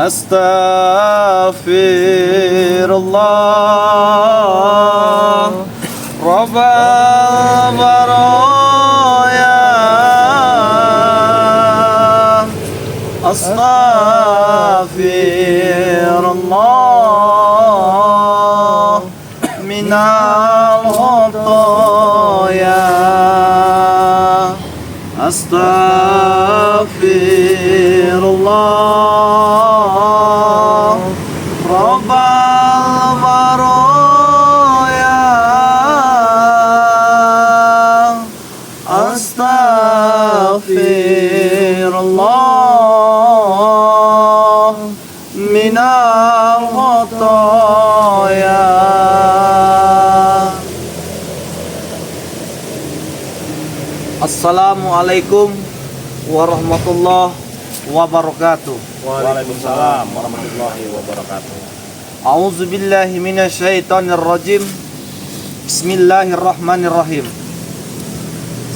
Astaghfirullah Rabbal baraya. Astaghfirullah minal khotoya. Astaghfirullah Rabbal baraya. Astaghfirullah minal khotoya. Assalamualaikum warahmatullahi wabarakatuh. Waalaikumsalam warahmatullahi wabarakatuh. A'udzubillahi minasyaitonirrajim. Bismillahirrahmanirrahim.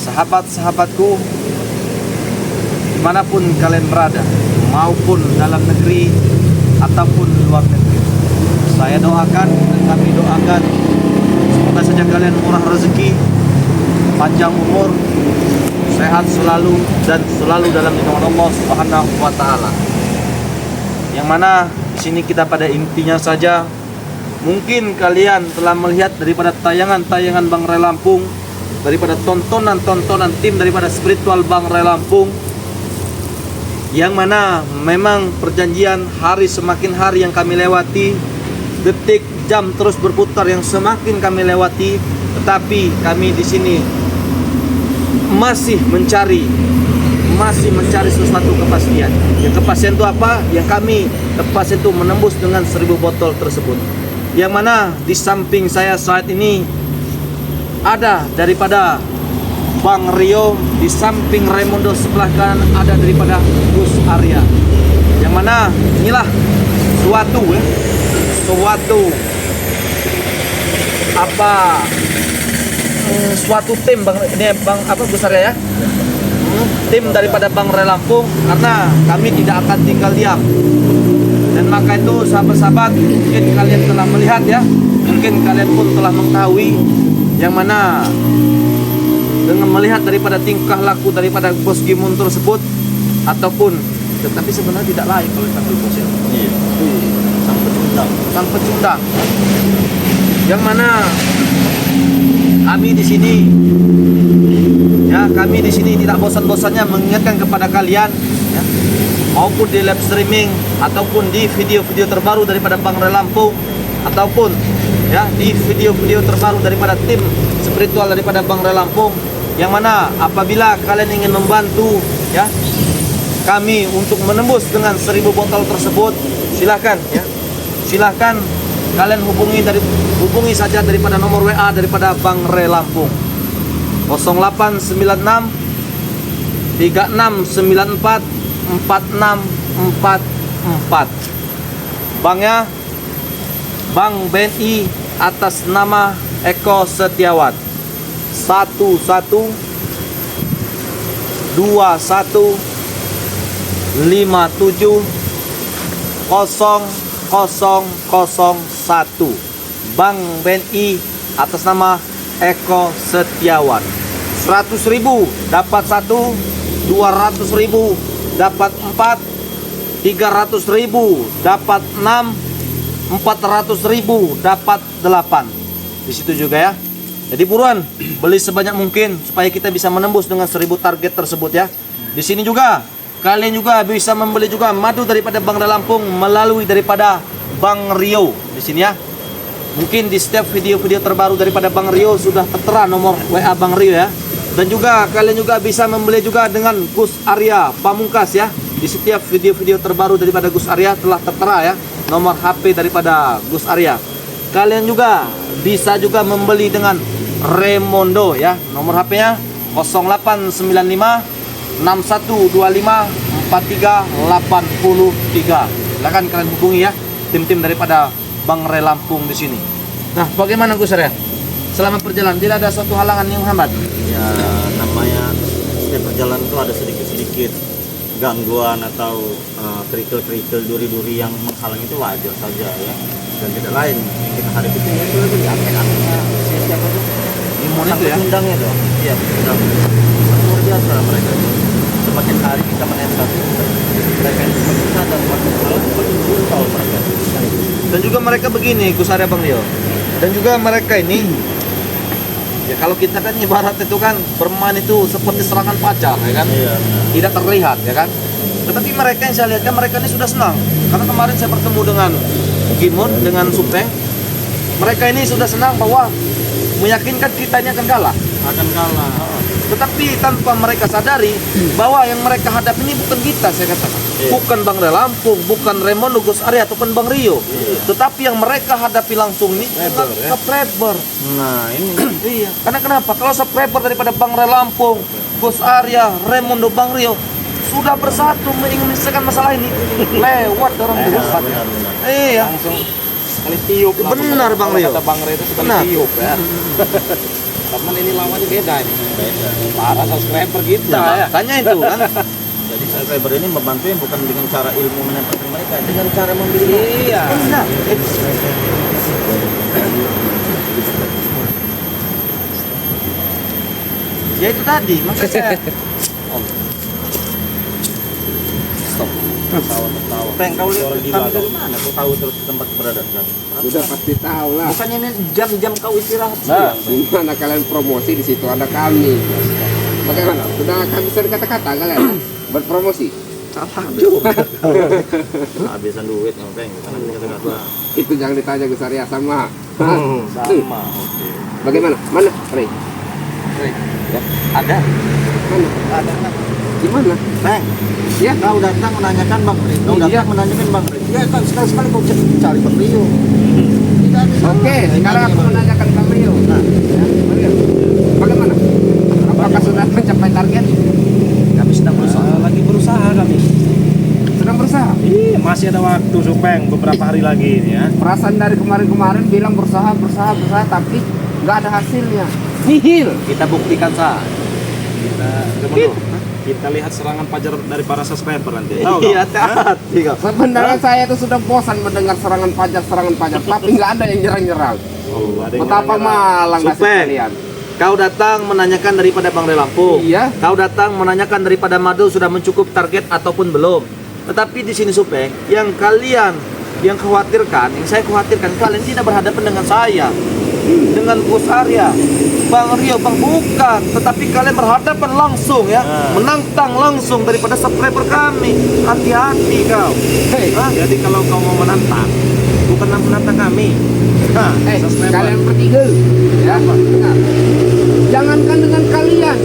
Sahabat-sahabatku, dimanapun kalian berada, maupun dalam negeri ataupun luar negeri, saya doakan dan kami doakan semoga saja kalian murah rezeki, panjang umur, sehat selalu dan selalu dalam lindungan Allah Subhanahu wa taala. Yang mana di sini kita pada intinya saja, mungkin kalian telah melihat daripada tayangan-tayangan Bang Ray Lampung, daripada tontonan-tontonan tim daripada spiritual Bang Ray Lampung, yang mana memang perjanjian hari semakin hari yang kami lewati, detik jam terus berputar yang semakin kami lewati, tetapi kami di sini masih mencari sesuatu kepastian. Yang kepastian itu apa? Yang kami kepastian itu menembus dengan 1000 botol tersebut. Yang mana di samping saya saat ini ada daripada Bang Rio, di samping Raimundo sebelah kanan ada daripada Gus Arya. Yang mana inilah suatu tim Bang, ini Bang Gus Arya ya. Tim daripada Bang Ray Lampung, karena kami tidak akan tinggal diam. Dan maka itu sahabat-sahabat, mungkin kalian telah melihat ya, mungkin kalian pun telah mengetahui, yang mana dengan melihat daripada tingkah laku daripada Bos Gimun tersebut, ataupun tetapi sebenarnya tidak lain kalau dipanggil bos ya. Iya. Sang pecundang. Yang mana kami di sini ya, kami di sini tidak bosan-bosannya mengingatkan kepada kalian ya, maupun di live streaming ataupun di video-video terbaru daripada Bang Ray Lampung, ataupun ya di video-video terbaru daripada tim spiritual daripada Bang Ray Lampung, yang mana apabila kalian ingin membantu ya kami untuk menembus dengan 1000 botol tersebut, silahkan ya, silahkan kalian hubungi saja daripada nomor WA daripada Bang Ray Lampung 0896 3694 4644. Banknya Bank BNI atas nama Eko Setiawan 1121570001. Bank BNI atas nama Eko Setiawan. 100.000 dapat 1, 200.000 dapat 4, 300.000 dapat 6, 400.000 dapat 8. Di situ juga ya. Jadi buruan beli sebanyak mungkin supaya kita bisa menembus dengan 1000 target tersebut ya. Di sini juga kalian juga bisa membeli juga madu daripada Bang Ray Lampung melalui daripada Bang Rio di sini ya. Mungkin di setiap video-video terbaru daripada Bang Rio sudah tertera nomor WA Bang Rio ya. Dan juga kalian juga bisa membeli juga dengan Gus Arya Pamungkas ya. Di setiap video-video terbaru daripada Gus Arya telah tertera ya nomor HP daripada Gus Arya. Kalian juga bisa juga membeli dengan Raimundo ya. Nomor HP-nya 0895 6125 4383. Silakan kalian hubungi ya tim-tim daripada Bang Ray Lampung di sini. Nah, bagaimana Gus Arya? Selama perjalanan tidak ada suatu halangan yang menghambat? Ya, namanya setiap perjalanan itu ada sedikit-sedikit gangguan atau kerikil-kerikil duri-duri yang menghalang itu wajar saja ya. Dan tidak lain yang kita hadapi itu yaitu akte-aktenya siapa tuh? Imun itu ya. Undangnya tuh. Iya, undang. Luar biasa mereka. Semakin hari kita menembak mereka ini semakin sadar, semakin salah, semakin brutal mereka. Dan juga mereka begini, Gus Arya Bang Rio. Dan juga mereka ini, ya kalau kita kan ibarat itu kan bermain itu seperti serangan pacar, ya kan? Iya, benar. Tidak terlihat, ya kan? Tetapi mereka yang saya lihat kan mereka ini sudah senang. Karena kemarin saya bertemu dengan Gimun, dengan Supeng. Mereka ini sudah senang bahwa meyakinkan kita ini akan kalah. Akan kalah. Tetapi tanpa mereka sadari bahwa yang mereka hadapi ini bukan kita, saya katakan. Iya. Bukan Bang Ray Lampung, bukan Raymond Gus Arya ataupun Bang Rio. Iya. Tetapi yang mereka hadapi langsung ini Subscriber, ya. subscriber. Nah, ini Iya. Karena kenapa? Kalau subscriber daripada Bang Ray Lampung, Gus Arya, Raymond Bang Rio sudah bersatu ingin menyelesaikan masalah ini, lewat orang berusaha. benar. Iya. Langsung sekali tiup. Benar, langsung. Bang Kalau Rio. Kata Bang Rio itu sekali Benar. tiup ya. Teman ini lawannya beda ini. Beda. Para subscriber kita Nah, ya. makanya itu kan. Jadi subscriber ini membantu yang bukan dengan cara ilmu menempatkan mereka, dengan cara membeli. Iya. Benar. Ya itu tadi, maka saya stop. Tahu. Peng, kau lihat Orang kami gila, dari mana? Kau tahu terus tempat berada kan? Sudah pasti tahu lah. Bukannya ini jam-jam kau istirahat Nah, siang. Di mana kalian promosi di situ ada kami. Bagaimana? Sudah akan bisa dikata-kata kalian berpromosi. Habisan duit yang Peng, karena kata-kata. Itu jangan ditanya Gus Arya sama. Sama. Oke. Bagaimana? Mana? Rey? Ya, ada. Mana? Ada kan? Di mana? Peng, Ya. kau datang menanyakan Bang Rio. Kau Iya. datang menanyakan Bang Rio. Ya kan sekali-sekali kau cari Bang Rio. Tidak ada salah. Oke, sekarang aku menanyakan Bang Rio. Nah, Ya, Bang Rio. Bagaimana? Apakah sudah mencapai target? Kami sedang berusaha. lagi berusaha kami. Sedang berusaha. Ih, masih ada waktu Supeng beberapa hari lagi ini ya. Perasaan dari kemarin-kemarin bilang berusaha, tapi nggak ada hasilnya. Nihil. Kita buktikan saja. Kita lihat serangan pajar dari para subscriber nanti. Tahu Iya, nggak? hati-hati kau. Sebenarnya saya itu sudah bosan mendengar serangan pajar, tapi nggak ada yang nyerang-nyerang. Oh, ada yang Betapa nyerang-nyerang. malang nasib Supeng. kalian. Kau datang menanyakan daripada Bang Ray Lampung. Iya. Kau datang menanyakan daripada Madu sudah mencukup target ataupun belum. Tetapi di sini Supeng, yang kalian yang khawatirkan, yang saya khawatirkan kalian tidak berhadapan dengan saya, dengan Gus Arya, Bang Rio, Bang bukan, tetapi kalian berhadapan langsung ya, menantang langsung daripada subscriber kami. Hati-hati kau. Hei, Hah? Jadi kalau kau mau menantang, bukan menantang kami. Nah, subscriber. kalian bertiga, ya, dengar. Jangankan dengan kalian,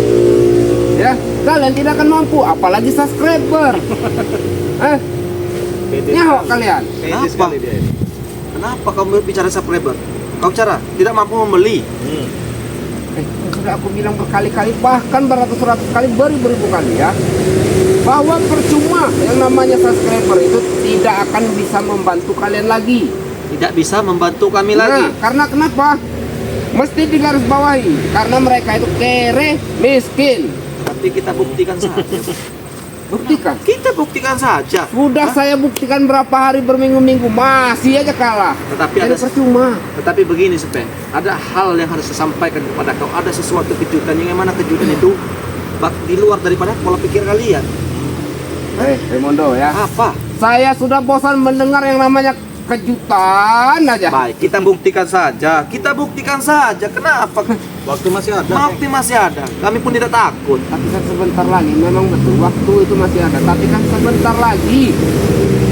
ya, kalian tidak akan mampu, apalagi subscriber. Pede Nyahok sekali. kalian. Pede Kenapa? sekali dia ini. Kenapa kau bicara subscriber? Kau cara tidak mampu membeli. Sudah aku bilang berkali-kali, bahkan beratus-ratus kali, beribu-ribu kali ya, bahwa percuma yang namanya subscriber itu tidak akan bisa membantu kalian lagi. Tidak bisa membantu kami lagi. Nah, karena kenapa? Mesti digarisbawahi, karena mereka itu kere, miskin. Tapi kita buktikan saja. Buktikan. Kita buktikan saja. Sudah saya buktikan berapa hari berminggu-minggu, masih aja kalah. Tetapi Jadi ada percuma. Tetapi begini Sepeng, ada hal yang harus saya sampaikan kepada kau. Ada sesuatu kejutan yang mana kejutan itu di luar daripada pola pikir kalian. Raimondo ya. Apa? Saya sudah bosan mendengar yang namanya kejutan aja. Baik, kita buktikan saja. Kita buktikan saja. Kenapa? waktu masih ada. Waktu masih ada. Kami pun tidak takut. Tapi kan sebentar lagi, memang betul waktu itu masih ada. Tapi kan sebentar lagi.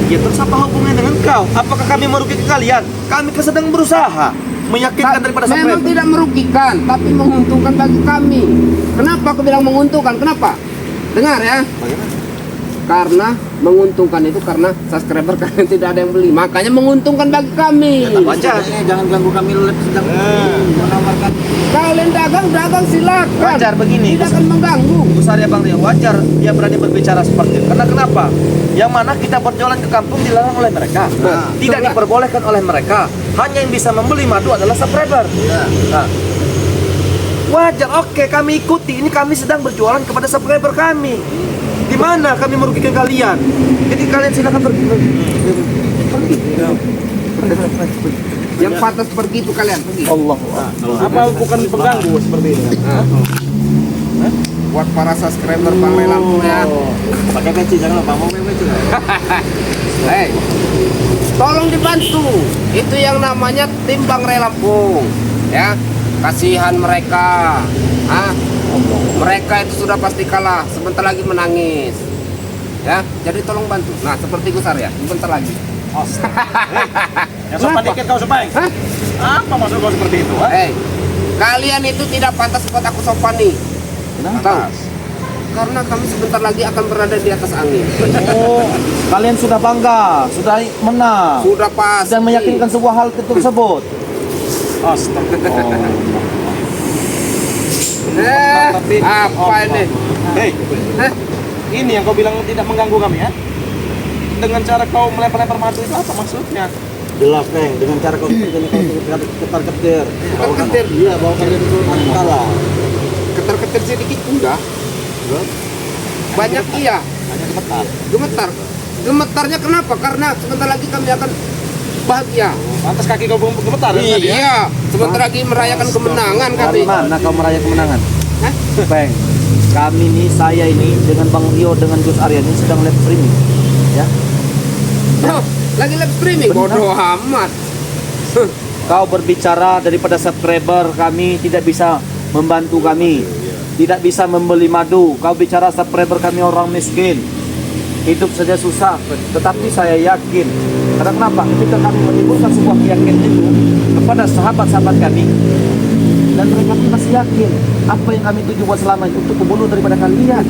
Ya terus apa hubungannya dengan kau? Apakah kami merugikan kalian? Kami kan sedang berusaha meyakinkan daripada Memang subscriber. tidak merugikan, tapi menguntungkan bagi kami. Kenapa aku bilang menguntungkan? Kenapa? Dengar ya. Karena menguntungkan itu karena subscriber kalian tidak ada yang beli, makanya menguntungkan bagi kami. Wajar. Jangan ganggu kami sedang menawarkan. Kalian dagang silakan. Wajar begini. Tidak akan mengganggu. Besar ya Bang Rio, wajar dia berani berbicara seperti itu. Karena kenapa? Yang mana kita berjualan ke kampung dilarang oleh mereka. Nah, Tidak betul. diperbolehkan oleh mereka. Hanya yang bisa membeli madu adalah subscriber. Iya. Nah, Wajar, oke, kami ikuti. Ini kami sedang berjualan kepada subscriber kami. Di mana kami merugikan kalian? Jadi kalian silakan pergi. Yang pantas pergi itu kalian pergi. Allah. Apa bukan pengganggu seperti ini? Buat para subscriber Bang Ray Lampung ya. Pakai peci, jangan lupa mau peci. Hei, tolong dibantu. Itu yang namanya tim Bang Ray Lampung. Ya, kasihan mereka. Mereka itu sudah pasti kalah. Sebentar lagi menangis. Ya, jadi tolong bantu. Nah, seperti Gus Arya, sebentar lagi. Yang sopan dikit kau Supeng. Hah? Apa maksud kau seperti itu? Hei, kalian itu tidak pantas buat aku sopan nih. Tahu? Karena kami sebentar lagi akan berada di atas angin. Oh, kalian sudah bangga, sudah menang, Sudah pasti. dan meyakinkan sebuah hal tersebut. Astaga. Apa ini? Hei, Hah? ini yang kau bilang tidak mengganggu kami ya? Dengan cara kau melempar-lempar batu itu apa maksudnya? Jelas, Peng. Dengan cara kau seperti ini kau ketar-ketir. Ketar-ketir? Iya, bawa kalian itu kalah. Ketar-ketir sedikit enggak? Banyak iya. Hanya gemetar. Gemetar. Gemetarnya kenapa? Karena sebentar lagi kami akan bahagia. Pantas kaki kau gemetar ya tadi ya? Iya, sebentar lagi merayakan kemenangan kami. Dari mana kau meraih kemenangan? Hah? Peng, kami nih, saya ini dengan Bang Rio, dengan Gus Arya ini sedang live streaming, ya. Oh, lagi live streaming. Benar. Bodoh amat. Kau berbicara daripada subscriber kami tidak bisa membantu kami, tidak bisa membeli madu. Kau bicara subscriber kami orang miskin, hidup saja susah. Tetapi saya yakin, karena kenapa? Ketika kami menimbulkan sebuah keyakinan itu kepada sahabat-sahabat kami, dan mereka pun masih yakin apa yang kami tuju buat selama itu untuk membunuh daripada kalian.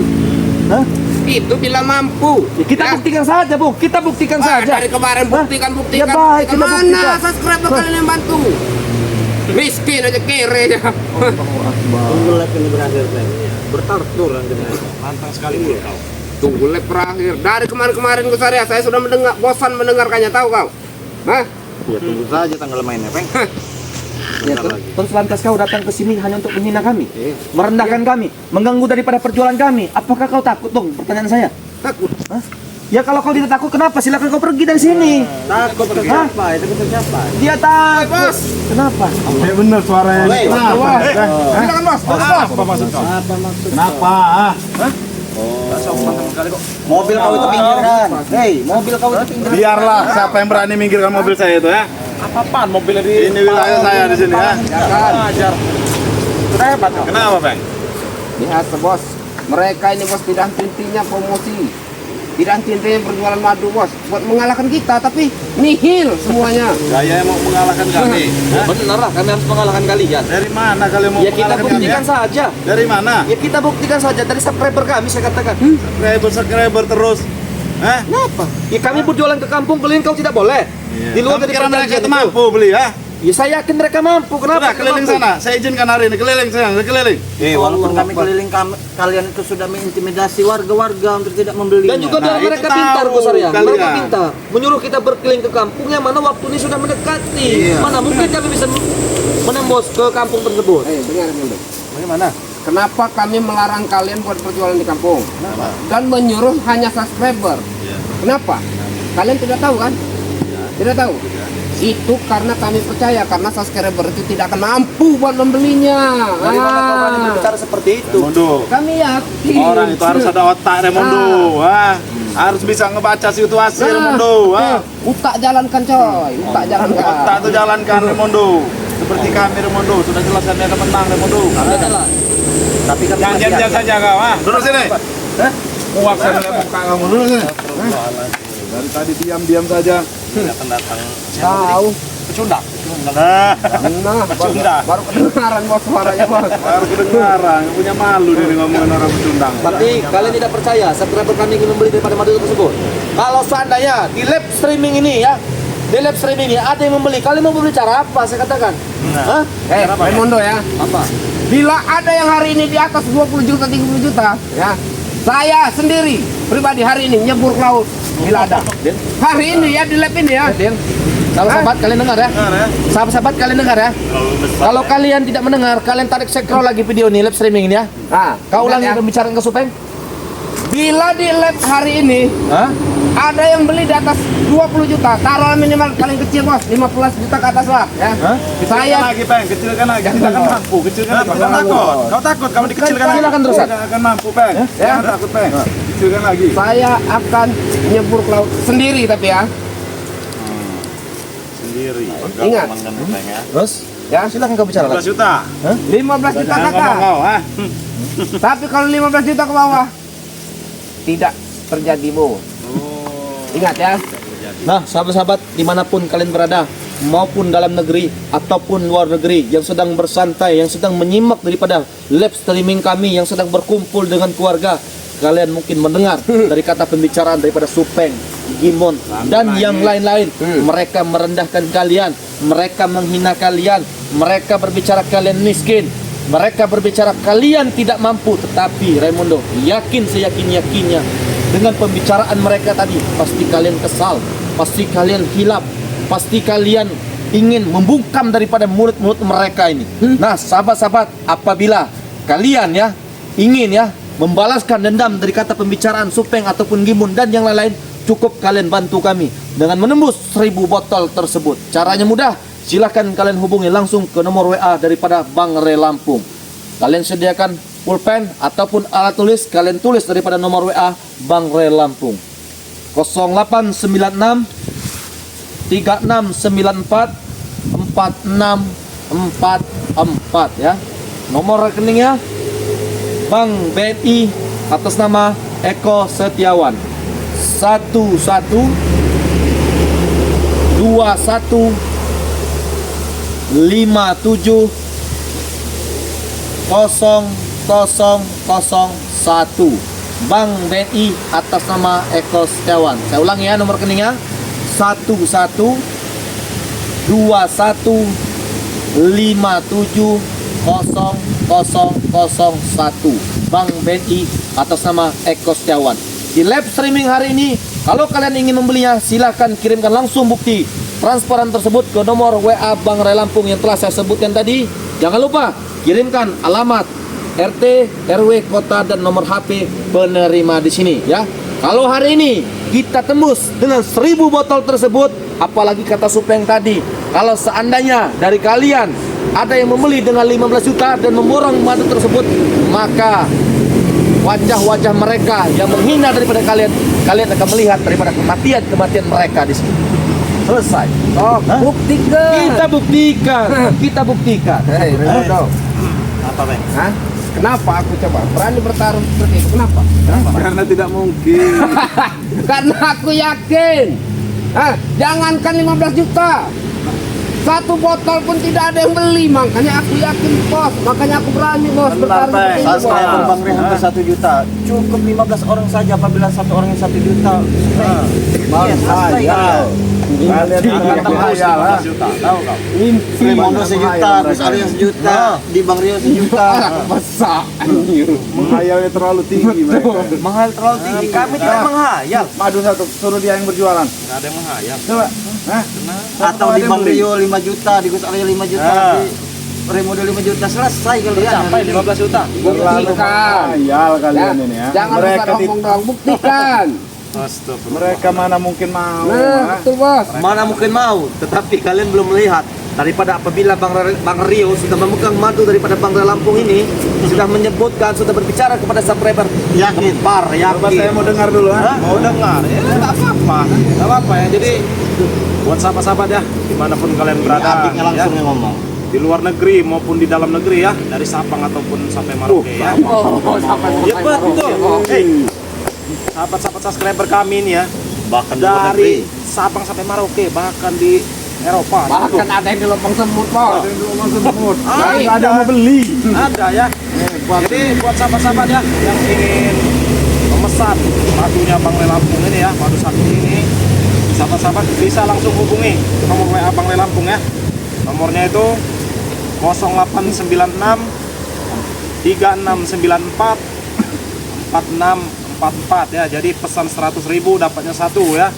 Hah? Itu bila mampu. Ya, kita Ya. buktikan saja, Bu. Kita buktikan Ah, saja. dari kemarin buktikan. Ya baik, kita Mana buktikan. subscriber kalian yang bantu? Miskin aja kere ya. Tunggu live ini berakhir, Peng. Bertartur nanti. Lantang sekali mulut kau. Tunggu live berakhir. Dari kemarin-kemarin Gus Arya, saya sudah bosan mendengarkannya, tahu kau? Hah? Ya tunggu saja tanggal mainnya, Peng. Ya, terus lantas kau datang ke sini hanya untuk menghina kami, merendahkan kami, mengganggu daripada perjualan kami. Apakah kau takut dong? Pertanyaan saya. Takut. Hah? Ya kalau kau tidak takut, kenapa? Silakan kau pergi dari sini. Takut ke Hah? siapa? Itu ke siapa? Dia takut. Bos. Kenapa? Ya benar suaranya. Woi, Kenapa? Silakan bos. Apa maksudnya? Apa maksud? Kenapa? Mobil kau itu pinggirkan. Hei, mobil kau itu pinggirkan. Biarlah siapa yang berani minggirkan mobil saya itu ya. Apa-apaan mobilnya di Ini wilayah saya di sini ya. Ajar. Sudah hebat kau. Kenapa, Bang? Lihat bos, mereka ini bos tidak henti-hentinya promosi, tidak henti-hentinya berjualan madu bos, buat mengalahkan kita, tapi nihil semuanya. Gaya mau mengalahkan kami. Hah? Benar lah, kami harus mengalahkan kalian. Dari mana kalian mau Ya kita mengalahkan kami? buktikan Ya? saja. Dari mana? Ya kita buktikan saja dari subscriber kami, saya katakan. Subscriber terus. Hah? Kenapa? Ya kami berjualan ke kampung kalian, kau tidak boleh. Di luar Kamu dari kira mereka perjanjian itu itu. mampu beli ya? Ya saya yakin mereka mampu. Kenapa? Sudah keliling Mampu. sana. Saya izinkan hari ini keliling saya keliling. Walaupun kami keliling kalian itu sudah mengintimidasi warga-warga untuk tidak membeli. Dan juga biar Nah, itu mereka tahu pintar, Gus Arya. kalian. Mereka pintar. Menyuruh kita berkeliling ke kampung yang mana waktu ini sudah mendekati. Iya. Mana mungkin kami bisa menembus ke kampung tersebut. Dengar dulu. Bagaimana? Kenapa kami melarang kalian buat berjualan di kampung? Dan menyuruh hanya subscriber? Kenapa? Kalian tidak tahu kan? Tidak tahu? Itu karena kami percaya, karena subscriber itu tidak akan mampu buat membelinya. Bagaimana kau berani berbicara seperti itu? Raimundo. Kami yakin. Orang itu harus ada otak Raimundo. Harus bisa ngebaca situasi Raimundo. Utak jalankan coy, utak jalankan. Otak itu jalankan Raimundo. Seperti kami Raimundo. Sudah jelas kami akan menang Raimundo. Tapi kami Jangan masih diam yakin. saja kau. Duduk sini. Muak saya melihat muka kamu. Duduk sini. Dari tadi diam saja. Datang-datang. Tahu. Pecundang. Nah, Nah, baru kedengaran bos suaranya bos. baru kedengaran. Punya malu dia ngomongin orang pecundang. Tapi kalian tidak percaya subscriber kami ingin membeli daripada madu tersebut. Kalau seandainya di live streaming ini ya, di live streaming ini ada yang membeli, kalian mau beli cara apa? Saya katakan. Hah? Raimundo ya. Apa? Bila ada yang hari ini di atas 20 juta, 30 juta, ya, saya sendiri pribadi hari ini nyebur ke laut. Bila ada. Hari ini ya di lab ini ya. Kalau sahabat kalian dengar ya. Dengar ya. Sahabat-sahabat kalian dengar ya. Kalau kalian tidak mendengar, kalian tarik scroll lagi video ini live streaming ini ya. Nah, Kau ulangi ya. pembicaraan ke Supeng. Bila di live hari ini Hah? ada yang beli di atas 20 juta, taruh minimal paling kecil bos, 15 juta ke atas lah ya. Hah? Saya lagi Peng, kecilkan lagi. Tidak akan mampu, kecilkan lagi. Kau takut. Kau takut kamu dikecilkan lagi. Silakan terusan. Tidak akan mampu Peng. Jangan takut Peng. Kecilkan lagi. saya akan nyebur ke laut sendiri tapi ya. Sendiri. Ingat. Terus? Ya, Silakan kau bicara 15 lagi. juta. 15 juta Jangan kakak. ngomong kau, ha? Tapi kalau 15 juta ke bawah tidak terjadi bu. Ingat ya. Nah, sahabat-sahabat dimanapun kalian berada, maupun dalam negeri ataupun luar negeri, yang sedang bersantai, yang sedang menyimak daripada live streaming kami, yang sedang berkumpul dengan keluarga, kalian mungkin mendengar dari kata pembicaraan daripada Supeng, Gimon, dan yang lain-lain. Mereka merendahkan kalian, mereka menghina kalian, mereka berbicara kalian miskin, mereka berbicara kalian tidak mampu. Tetapi Raimundo yakin seyakin-yakinnya dengan pembicaraan mereka tadi, pasti kalian kesal, pasti kalian hilap, pasti kalian ingin membungkam daripada mulut-mulut mereka ini. Nah, sahabat-sahabat, apabila kalian ya ingin ya membalaskan dendam dari kata pembicaraan Supeng ataupun Gimun dan yang lain-lain, cukup kalian bantu kami dengan menembus 1000 botol tersebut. Caranya mudah, silahkan kalian hubungi langsung ke nomor WA daripada Bang Re Lampung. Kalian sediakan pulpen ataupun alat tulis, kalian tulis daripada nomor WA Bang Re Lampung 0896 3694 4644 ya. Nomor rekeningnya Bank BNI atas nama Eko Setiawan 1121570001 Bank BNI atas nama Eko Setiawan. Saya ulangi ya nomor rekeningnya 1121570001 Bank BNI atas nama Eko Setiawan. Di live streaming hari ini, kalau kalian ingin membelinya, silahkan kirimkan langsung bukti transparan tersebut ke nomor WA Bang Re Lampung yang telah saya sebutkan tadi. Jangan lupa kirimkan alamat, RT, RW, kota, dan nomor HP penerima di sini ya. Kalau hari ini kita tembus dengan 1000 botol tersebut, apalagi kata Supeng tadi, kalau seandainya dari kalian ada yang membeli dengan 15 juta dan memborong madu tersebut, maka wajah-wajah mereka yang menghina daripada kalian, kalian akan melihat daripada kematian mereka di sini. Selesai. Oh, buktikan. Kita buktikan. Hei, Raimundo. Apa Bang? Hah? Kenapa aku coba berani bertarung seperti itu? Kenapa? Karena tidak mungkin. Karena aku yakin. Jangankan 15 juta, 1 botol pun tidak ada yang beli. Makanya aku yakin bos. Makanya aku berani bos bertarung seperti itu, bos. Subscriber Bang Re hampir 1 juta. Cukup 15 orang saja apabila satu orang yang 1 juta. Iya, selesai kalian. Kalian akan tembus 15 juta. Tahu kau? Raimundo 1 juta, terus Aryo 1 juta, di Bang Rio 1 juta. Besar anjir. Menghayalnya terlalu tinggi mereka. Mahal terlalu tinggi. Kami tidak menghayal. Madu satu, suruh dia yang berjualan. Enggak ada yang menghayal. Coba. Hah? Atau di Bang Rio 5 juta, di Gus Aryo 5 juta, di Raimundo 5 juta, selesai kalian. Sampai 15 juta. Terlalu Buktikan. menghayal kalian ini ya. Jangan Mereka usah ngomong doang, buktikan. mereka mana mungkin mau. Nah, betul bos. Mana mungkin mau, tetapi kalian belum melihat daripada apabila Bang Rio sudah memegang madu daripada Bang Re Lampung ini, sudah menyebutkan, sudah berbicara kepada subscriber, Yakin. Par, Coba yakin. saya mau dengar dulu ha. Mau dengar. Ya enggak apa-apa. Enggak apa-apa ya. Jadi buat sahabat-sahabat ya, dimanapun kalian berada, Adiknya langsung yang ngomong. di luar negeri maupun di dalam negeri ya, dari Sabang ataupun sampai Merauke ya. Ya betul. Sahabat-sahabat subscriber kami ini ya, Bahkan di luar dari negeri. Sabang sampai Merauke, bahkan di Eropa. Bahkan ada yang di lubang semut bos. Ada yang mau beli. Ada ya. Jadi buat sahabat-sahabat ya yang ingin memesan madunya Bang Re Lampung ini ya, madu sakti ini, sahabat-sahabat bisa langsung hubungi nomor WA Bang Re Lampung ya. Nomornya itu 0896 3694 4644 ya. Jadi pesan 100.000 dapatnya 1 ya.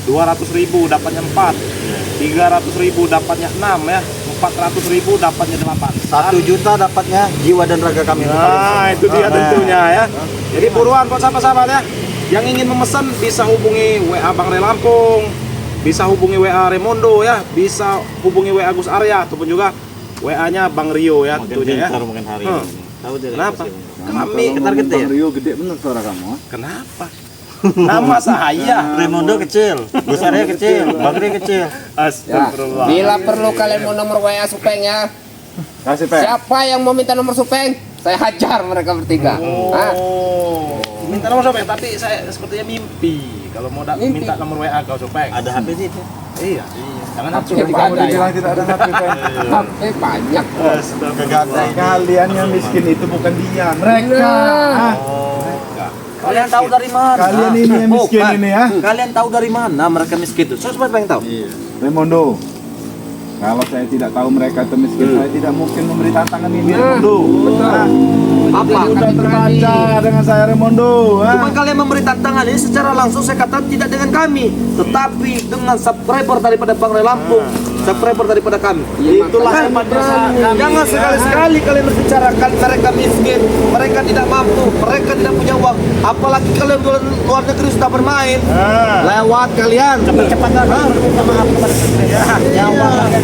200.000 dapatnya 4, 300.000 dapatnya 6 ya, 400.000 dapatnya 8. 1 juta dapatnya jiwa dan raga kami. Nah, itu dia tentunya ya. Jadi buruan buat sahabat-sahabat ya. Yang ingin memesan bisa hubungi WA Bang Ray Lampung, bisa hubungi WA Remondo ya, bisa hubungi WA Gus Arya ataupun juga WA-nya Bang Rio ya Mungkin tentunya ya. pintar, mungkin hari Hmm. ini. Tahu dia Kenapa? pasti. Kami Target ya. Rio gede bener suara kamu. kenapa? Nama saya. Raimondo kecil, Gus Arya kecil, Bang Ria kecil. Ya, Astagfirullah. bila perlu kalian mau nomor WA Supeng ya. Kasih Peng. Siapa yang mau minta nomor Supeng? Saya hajar mereka bertiga. Hah? Oh. Minta nomor Sopeng, tapi saya sepertinya mimpi. Kalau mau Mimpi. minta nomor WA kau Sopeng. Ada HP sih itu. Iya. Jangan HP langsung tidak Kamu ada ya. dibilang tidak ada hati Peng. HP banyak. Astagfirullah. Kalian yang miskin itu bukan dia, mereka. Nah. Ah, Kalian tahu dari mana? Kalian ini yang miskin Bukan. ini ya. Kalian tahu dari mana mereka miskin itu? Saya supaya pengen tahu. Raimondo. Kalau saya tidak tahu mereka itu miskin, saya tidak mungkin memberi tantangan ini Raimondo. Ah, Apa? sudah terbaca dengan saya Raimondo. Ah. Cuma kalian memberi tantangan ini secara langsung saya katakan tidak dengan kami, tetapi dengan subscriber daripada Bang Ray Lampung, subscriber daripada kami. Itulah hebatnya kami. Jangan sekali-sekali kalian berbicara mereka miskin, mereka tidak mampu, mereka tidak punya uang. Apalagi kalian luar negeri sudah bermain. Lewat kalian. Cepat-cepat minta maaf kepada saya.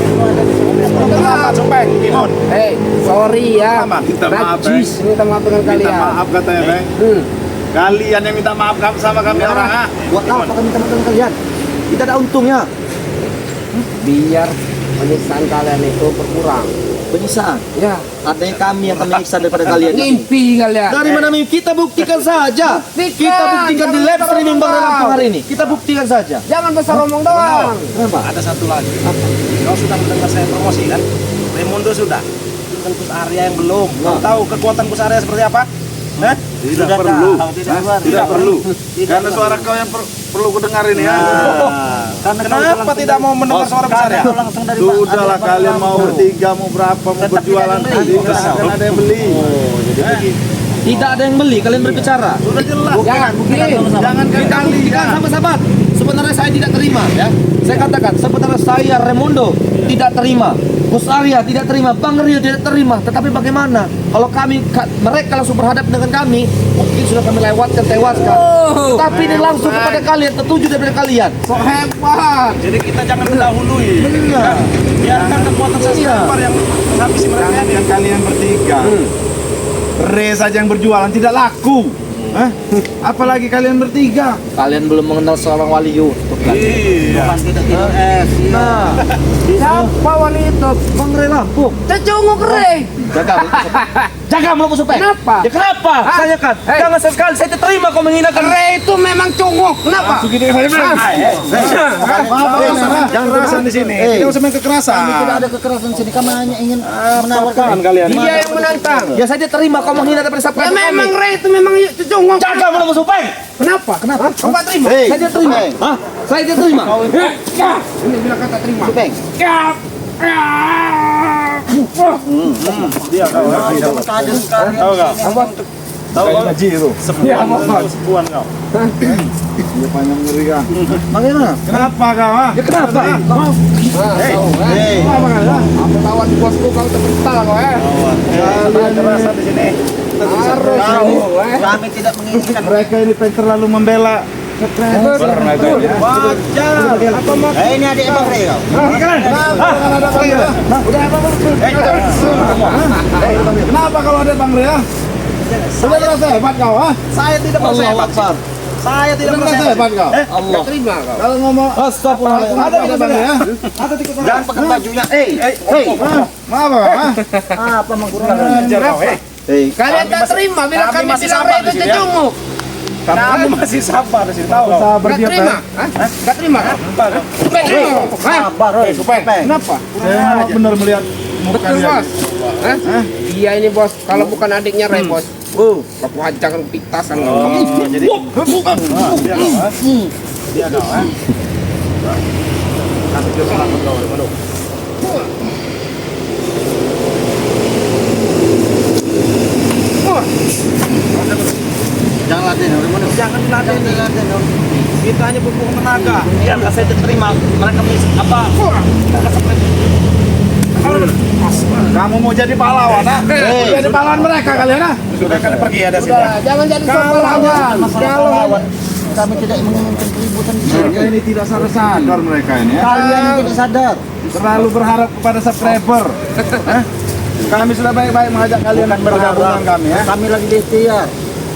Kenapa Sopeng, Timon. Hei, sorry ya. Minta maaf, Najis minta maaf dengan Minta kalian. maaf katanya, Bang. Hmm. Kalian yang minta maaf sama kami orang. Ah. Buat apa kami minta maaf dengan kalian? Tidak ada untungnya. Biar penyiksaan kalian itu berkurang. Penyiksaan. Ya, Adanya kami yang kami nyiksa daripada kalian. ngimpi kalian. Dari mana mimpi? Kita buktikan saja. Buktikan. Kita buktikan di live streaming Bang Ray Lampung hari ini. Kita buktikan saja. Jangan besar omong doang. Kenapa? Ada satu lagi. Kau sudah mendengar saya promosi kan? Raimondo sudah. Bukan Gus Arya yang belum. Kau tahu kekuatan Gus Arya seperti apa? Hah? Tidak Sudah perlu. tahu, tidak Hah? luar. Tidak perlu. Karena suara kau yang perlu ku dengar ini ya. Karena Kenapa tidak mau mendengar suara Gus Arya? langsung dari Sudahlah kalian mau bertiga, mau berapa, mau berjualan, tidak akan ada yang beli. Tidak ada yang beli, kalian berbicara. Sudah jelas. Jangan buktiin. Jangan Kita buktikan sahabat-sahabat. Sebenarnya saya tidak terima ya. Saya katakan sebenarnya saya Raimondo tidak terima. Gus Arya tidak terima, Bang Rio tidak terima. Tetapi bagaimana? Kalau mereka langsung berhadap dengan kami, mungkin sudah kami lewatkan, tewaskan. Tapi ini langsung kepada kalian, tertuju daripada kalian. So hebat. Jadi kita jangan mendahului. Kan? Biarkan kekuatan subscriber yang habisi mereka ini. Yang kalian bertiga, Re saja yang berjualan tidak laku. Hah? Apalagi kalian bertiga. Kalian belum mengenal seorang wali Yusuf. Iya. tidak tidur es. Nah, Siapa wali itu? Bang Ray Lampung. Cecunguk Rey. Jaga mulut supaya. Kenapa? Ya kenapa? Hah? Saya kan. Hei. Jangan sekali saya tidak terima kau menghinakan. Rey itu memang cunguk. Kenapa? Jangan kekerasan di sini. Tidak usah main kekerasan. Tidak ada kekerasan di sini. Kami hanya ingin Apaan kalian? Dia yang menantang. Ya saya tidak terima kau menghina daripada Ya subscriber memang kami. Rey itu memang cunguk. Jaga mulut supaya. Kenapa? Kenapa? Kamu gak terima? Saya tidak terima. Hah? Saya tidak terima. Ini bilang kata terima. Supeng. Dia tahu. Tahu enggak? Tahu enggak? Haji itu. Sepuan kau. Dia panjang ngeri kan. Bagaimana? Kenapa kau? Ah? Ya kenapa? Kenapa kau? Aku lawan bosku kau terbental kau Kalian Kekerasan di sini. Harus kamu Kami tidak menginginkan. mereka ini terlalu membela subscriber. Wajar. Apa mau? Ini adik Bang Ray kau. Kenapa kalau ada Bang Ria? Sudah merasa hebat kau, ah? Saya tidak merasa Allahu hebat. Akbar. Saya tidak Sudah merasa merasa hebat kau? Allah. terima kau. Kalau ngomong Astagfirullahaladzim. ada Bang Ria? Jangan pakai bajunya. Hei. Maaf, ah? Apa mengkurang? Ajar kau, Hei. Kalian tak terima bila kami kami masih bilang sabar Rey di itu sini, ya. cunguk. Kamu masih sabar di sini, tahu kau? Sabar Gak dia, terima? Pak. Hah? Gak terima? Apa kau? Supeng, hah? Sabar, Roy. Kenapa? Saya benar melihat muka Betul dia. bos. Hah? Iya ini bos. Kalau bukan adiknya Rey bos. Aku hancurkan pitasan kau. Jadi dia kau, ha? Dia kau, ha? Kasih dia selamat kau, Raimondo. Jangan diladen, Jangan diladeni. Kita hanya butuh tenaga. Yang nggak saya terima mereka apa? Kamu mau jadi pahlawan, ah? Jadi pahlawan mereka kalian, ah? Sudah kalian pergi ya dari sini. Udah, jangan jadi Kalau pahlawan. Kalau kami tidak menginginkan keributan di sini. Mereka ini tidak sadar mereka ini, ya. Kalian yang tidak sadar. Terlalu berharap kepada subscriber. Hah? Kami sudah baik-baik mengajak kalian bergabung dengan kami, ya. Kami lagi di ikhtiar,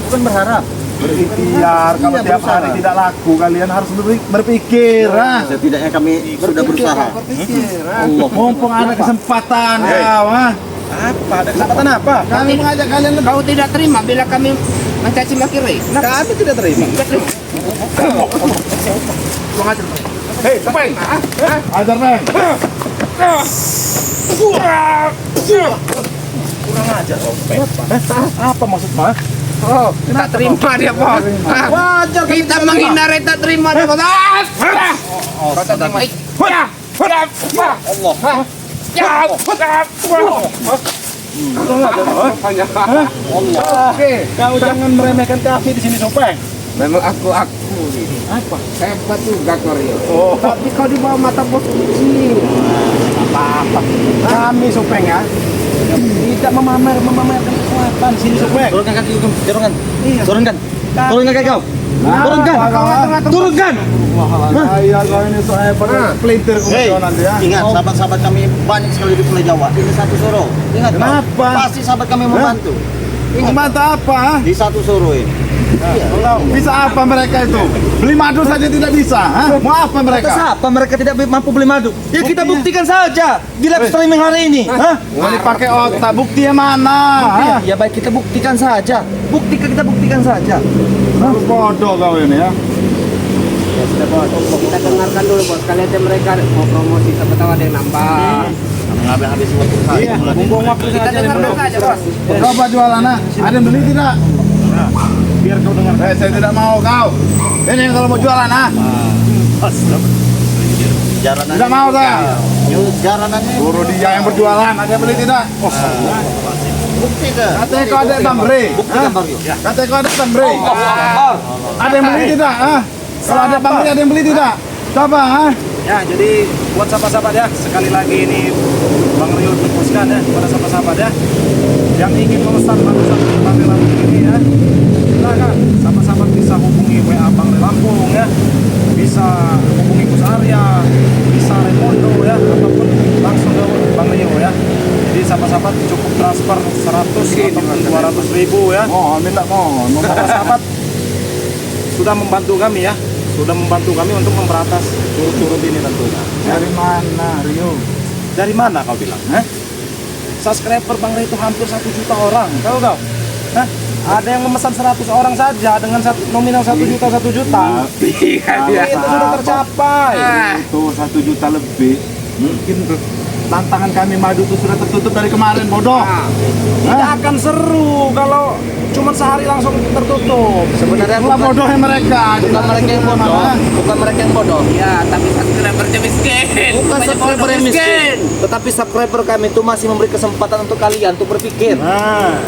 bukan berharap. Berikhtiar, kalau Iya, tiap berusaha. hari tidak laku, kalian harus berpikir, ah. Setidaknya kami sudah berusaha. Allah, mumpung ada kesempatan, kau, ah. Apa? Ada kesempatan apa? Kami mengajak kalian lebih. kau tidak terima bila kami mencaci maki Rey. Kami tidak terima. Hei, Topeng! Ajar, Peng! Kurang ajar, Topeng. Apa maksudmu? Oh, tak terima dia, Bos. Wajar Kita menghindari tak terima dia, Bos. Kau tak terima. Allah. Ya, Oke, kau jangan meremehkan kami di sini, Topeng. memang aku Apa? hebat juga kau Rio. Oh, Tapi kau di bawah mata bos kecil. apa-apa. Kami, Topeng, ya. Tidak memamerkan kekuatan sini, Topeng. Turunkan kaki, turunkan. Iya. Turunkan. Turunkan kaki kau. Turunkan. Turunkan. Iya, kau ini so hebat. Pelintir kau nanti, ya. Ingat, sahabat-sahabat kami banyak sekali di Pulau Jawa. Ini satu Soro. Ingat, Bang. Kenapa? Pasti sahabat kami membantu. Mata apa? Di satu Soro ini. Bisa apa mereka itu? Beli madu saja tidak bisa, hah? Mau apa mereka? Apa mereka tidak mampu beli madu? Ya kita buktikan saja di live streaming hari ini. Hah? Mau dipakai otak, buktinya mana? Ya, Hah? ya baik kita buktikan saja. Kita buktikan saja. Terlalu bodoh kau ini, ya. Kita dengarkan dulu bos. Kalian aja mereka mau promosi, siapa tahu ada yang nambah. Habis waktu Iya, bumbung waktu Kita saja dengarkan dulu. saja bos. Coba jualan, ah. Ada yang beli tidak? Biar kau dengar. Saya tidak mau kau. Ini kalau mau jualan, ah. Jaranan. Tidak mau saya. Jaranannya. Suruh dia yang berjualan, ada yang beli tidak? Bukti ke. Katanya kau ada Bang Bre. Buktikan Bang Rio. Katanya kau ada Bang Bre. Ada yang beli tidak? Ah? Kalau ada Bang Bre, ada yang beli tidak? Coba, ah. Ya, jadi buat sahabat-sahabat ya, sekali lagi ini Bang Rio tegaskan ya kepada sahabat-sahabat ya yang ingin memesan madu-madu Bang Rio Lampung ini ya, silakan sahabat-sahabat bisa hubungi WA Bang Rio Lampung ya, bisa hubungi Gus Arya, bisa Remondo ya, ataupun langsung ke Bang Rio ya. Jadi sahabat-sahabat cukup transfer 100 ataupun 200 ribu ya. Mohon, minta mohon. Sahabat-sahabat sudah membantu kami ya, sudah membantu kami untuk memberantas turut-turut ini tentunya. Dari mana, Rio? Dari mana kau bilang? Subscriber Bang Ray itu hampir 1 juta orang. Tahu kau? Hah? Ada yang memesan 100 orang saja dengan nominal 1 juta 1 juta. Tapi itu sudah tercapai. Itu 1 juta lebih. Mungkin tantangan kami madu itu sudah tertutup dari kemarin, bodoh. Tidak akan seru kalau cuma sehari langsung tertutup. Sebenarnya Itulah bodohnya mereka. bukan mereka yang bodoh. Bukan mereka yang bodoh. Ya, tapi subscribernya miskin. Bukan Banyak subscriber bodoh yang miskin, tetapi subscriber kami itu masih memberi kesempatan untuk kalian untuk berpikir.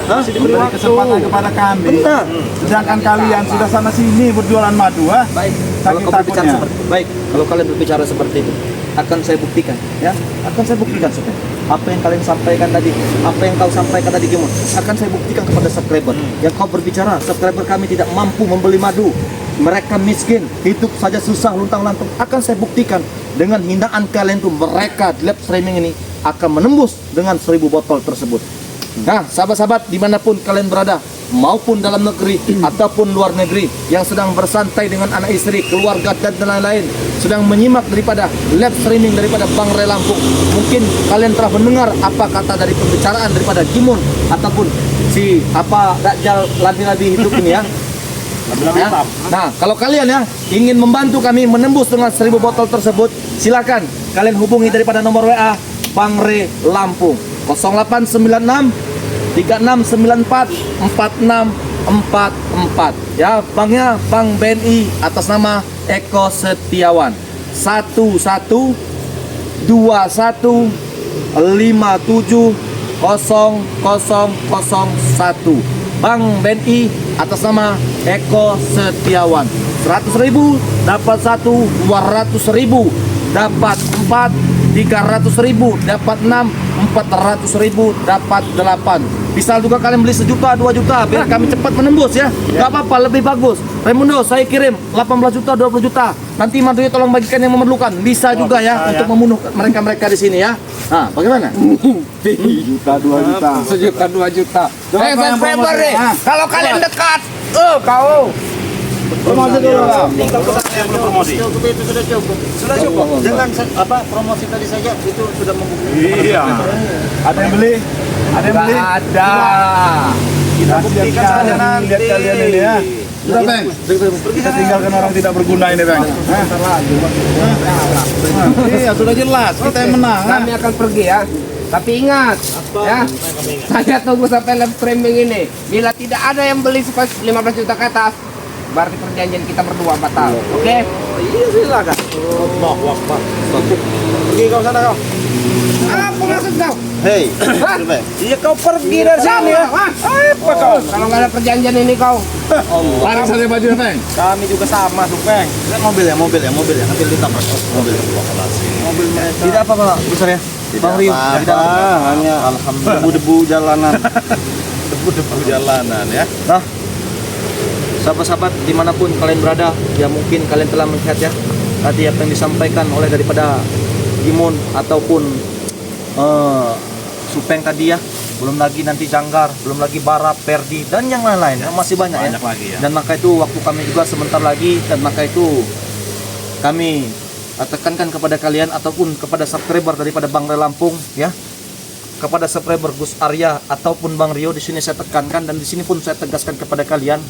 Masih diberi kesempatan kepada kami. Benar. Sedangkan kalian sudah sana sini berjualan madu, ah. Baik, kalau Saking kau berbicara takutnya. seperti baik, kalau kalian berbicara seperti itu, akan saya buktikan, ya, akan saya buktikan supaya apa yang kalian sampaikan tadi, apa yang kau sampaikan tadi, Gimon, akan saya buktikan kepada subscriber. Yang kau berbicara, subscriber kami tidak mampu membeli madu, mereka miskin, hidup saja susah luntang-lantung. Akan saya buktikan dengan hinaan kalian tuh, mereka di live streaming ini akan menembus dengan 1000 botol tersebut. Nah, sahabat-sahabat dimanapun kalian berada, maupun dalam negeri ataupun luar negeri yang sedang bersantai dengan anak istri, keluarga dan lain-lain, sedang menyimak daripada live streaming daripada Bang Ray Lampung. Mungkin kalian telah mendengar apa kata dari pembicaraan daripada Gimun ataupun si apa Dajjal labi-labi hidup ini ya. Ya. Nah, kalau kalian ya ingin membantu kami menembus dengan 1000 botol tersebut, silakan kalian hubungi daripada nomor WA Bang Ray Lampung 0896 3694 4644 ya, banknya Bank BNI atas nama Eko Setiawan 1121570001 Bank BNI atas nama Eko Setiawan. 100.000 dapat 1, 200.000 dapat 4, 300.000 dapat 6, 400.000 dapat 8. Bisa juga kalian beli 1 juta, 2 juta biar kami cepat menembus ya. Gak apa-apa, lebih bagus. Raimundo, saya kirim 18 juta, 20 juta. Nanti Mandrio tolong bagikan yang memerlukan. Bisa juga ya untuk membunuh mereka-mereka di sini ya. Nah, bagaimana? 1 juta, 2 juta. 1 juta, 2 juta. Berapa yang subscriber promosi? nih. Ah. Kalau kalian dekat, kau. Promosi dulu Bang. Tinggal pesan yang belum promosi. Itu sudah cukup. Sudah cukup. Dengan promosi tadi saja itu sudah membuktikan. Iya. Ada yang beli? Ada yang beli? Nggak ada. Kita buktikan saja nanti. Lihat kalian ini ya. Sudah Bang. Kita tinggalkan orang tidak berguna ini Bang. Iya sudah jelas kita yang menang. Kami akan pergi ya. Tapi ingat, ya, saya tunggu sampai live streaming ini. Bila tidak ada yang beli 15 juta ke atas, berarti perjanjian kita berdua batal. Oke? Iya silakan. Allahu Akbar. Pergi kau sana kau. Apa maksud kau? Hei, Hah? Iya kau pergi dari sini ya. Apa kau? Kalau nggak ada perjanjian ini kau, Larang saja baju Bang. Kami juga sama, Supeng. mobil ya. Nanti ditabrak mobil. Mobil mereka. Tidak apa-apa, besar ya. Bang Rio, Tidak apa, hanya alhamdulillah debu-debu jalanan. Debu-debu jalanan ya. Nah, sahabat-sahabat dimanapun kalian berada, ya mungkin kalian telah melihat ya tadi apa yang disampaikan oleh daripada Gimun ataupun Supeng tadi ya. Belum lagi nanti Janggar, belum lagi Bara, Perdi dan yang lain-lain. Masih banyak ya. Banyak lagi ya. Dan maka itu waktu kami juga sebentar lagi, dan maka itu kami tekankan kepada kalian ataupun kepada subscriber daripada Bang Ray Lampung ya, kepada subscriber Gus Arya ataupun Bang Rio, di sini saya tekankan dan di sini pun saya tegaskan kepada kalian,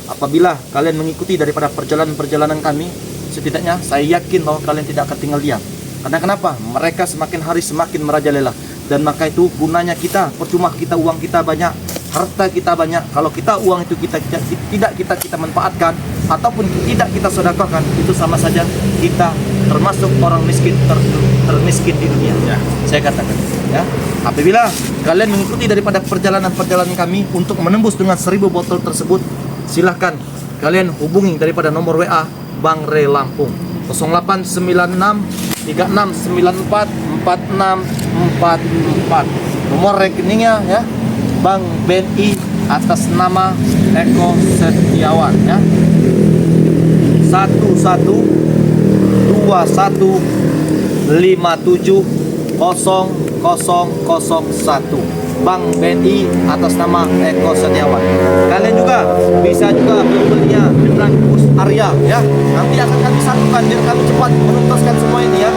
apabila kalian mengikuti daripada perjalanan kami, setidaknya saya yakin bahwa kalian tidak akan tinggal diam. Karena kenapa? Mereka semakin hari semakin merajalela, dan maka itu gunanya kita, percuma kita uang kita banyak, harta kita banyak, kalau kita uang itu tidak kita manfaatkan ataupun tidak kita sedekahkan, itu sama saja kita termasuk orang miskin termiskin di dunia ya, saya katakan ya. Apabila kalian mengikuti daripada perjalanan kami untuk menembus dengan 1000 botol tersebut, silahkan kalian hubungi daripada nomor WA Bang Ray Lampung 0896 3694 4644. Nomor rekeningnya ya Bank BNI atas nama Eko Setiawan ya. 1121570001 Bank BNI atas nama Eko Setiawan. Kalian juga bisa juga membelinya dengan Gus Arya ya. Nanti akan kami satukan biar kami cepat menuntaskan semua ini ya.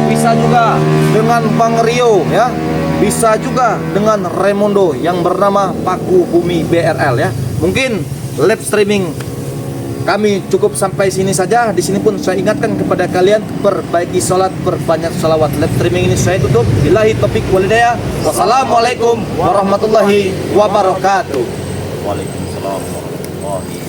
Bisa juga dengan Bang Rio ya. Bisa juga dengan Raimundo yang bernama Paku Bumi BRL ya. Mungkin live streaming kami cukup sampai sini saja. Di sini pun saya ingatkan kepada kalian, perbaiki sholat, perbanyak sholawat. Live streaming ini saya tutup. Billahi taufiq wal hidayah. Wassalamualaikum warahmatullahi wabarakatuh. Waalaikumsalam warahmatullahi wabarakatuh.